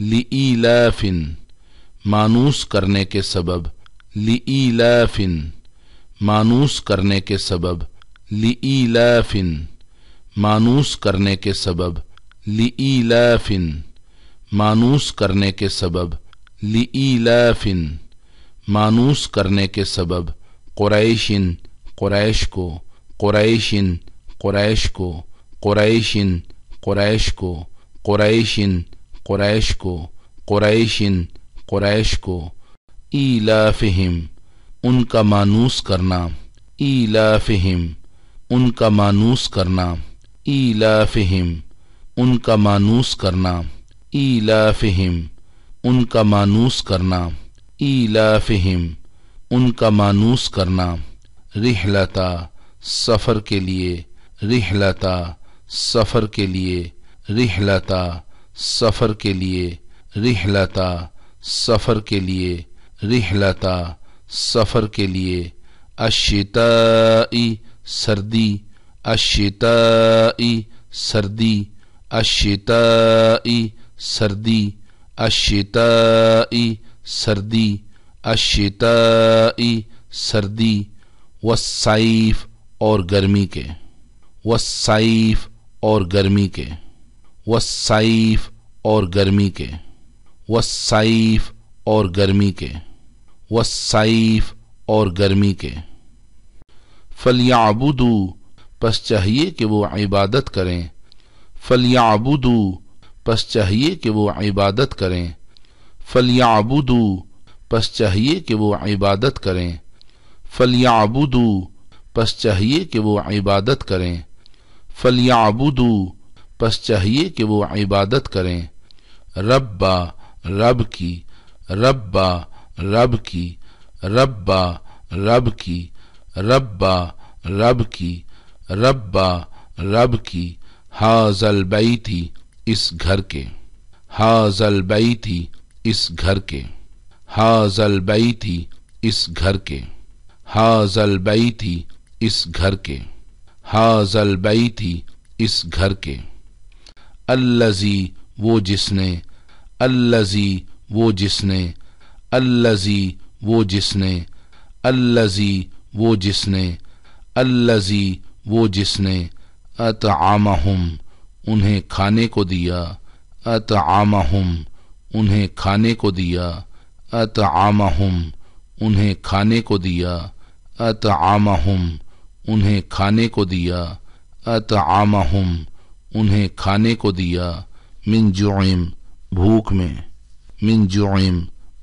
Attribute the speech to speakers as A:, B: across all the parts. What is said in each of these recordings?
A: لِإِيلَافٍ مانوس کرنے کے سبب، لِإِيلَافٍ مانوس کرنے کے سبب، لِإِيلَافٍ مانوس کرنے کے سبب، لِإِيلَافٍ مانوس کرنے کے سبب، لِإِيلَافٍ مانوس کرنے کے سبب، قریشٍ قریش کو، قریشٍ قریش کو، قریشٍ قریش کو، قریشٍ قریش کو، قریشٍ قریش کو، ایلافہم ان کا مانوس کرنا، ایلافہم ان کا مانوس کرنا، ایلافہم ان کا مانوس کرنا، ایلافہم ان کا مانوس کرنا، ایلافہم ان کا مانوس کرنا، رحلتا سفر کے لیے، رحلتا سفر کے لیے، رحلتا سفر کے لیے، رحلتا سفر کے لیے، رحلتا سفر کے لیے، الشتائی سردی، الشتائی سردی، الشتائی سردی، الشتائی سردی، الشتائی سردی، والصیف اور گرمی کے، والصیف اور گرمی کے، والصیف اور گرمی کے، والصیف اور گرمی کے، والصیف اور گرمی کے، فلیعبدوا پس چاہیے کہ وہ عبادت کریں، فلیعبدوا پس چاہیے کہ وہ عبادت کریں، فلیعبدوا پس چاہیے کہ وہ عبادت کریں، فلیعبدوا پس چاہیے کہ وہ عبادت کریں، فلیعبدوا پس چاہیے کہ وہ عبادت کریں، ربا رب کی، ربا رب کی، ربا رب کی، ربا رب کی، ربا رب کی، ھذا البیت اس گھر کے، ھذا البیت اس گھر کے، ھذا البیت اس گھر کے، ھذا البیت اس گھر کے، ھذا البیت اس گھر کے، الذی وہ جس نے، الذی وہ جس نے، الذی وہ جس نے، الذی وہ جس نے، الذی وہ جس نے، اطعمہم انہیں کھانے کو دیا، اطعمہم انہیں کھانے کو دیا، اطعمہم انہیں کھانے کو دیا، اطعمہم انہیں کھانے کو دیا، اطعمہم انہیں کھانے کو دیا، من جوعٍ بھوک میں، من جوعٍ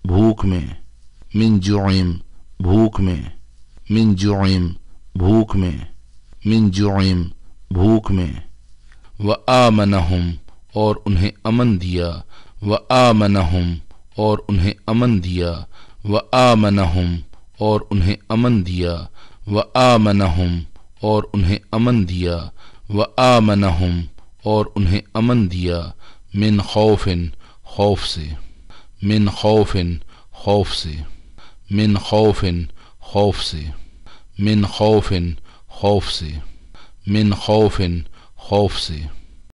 A: بھوک میں، من جوعٍ بھوک میں، من جوعٍ بھوک میں، من جوعٍ بھوک میں، وآمنہم اور انہیں امن دیا، وآمنہم اور انہیں امن دیا، وآمنہم اور انہیں امن دیا، وآمنہم اور انہیں امن دیا، وآمنہم اور انہیں امن دیا، من خوف خوف سے، من خوف خوف سے، من خوف خوف سے، من خوف خوف سے، من خوف خوف سے۔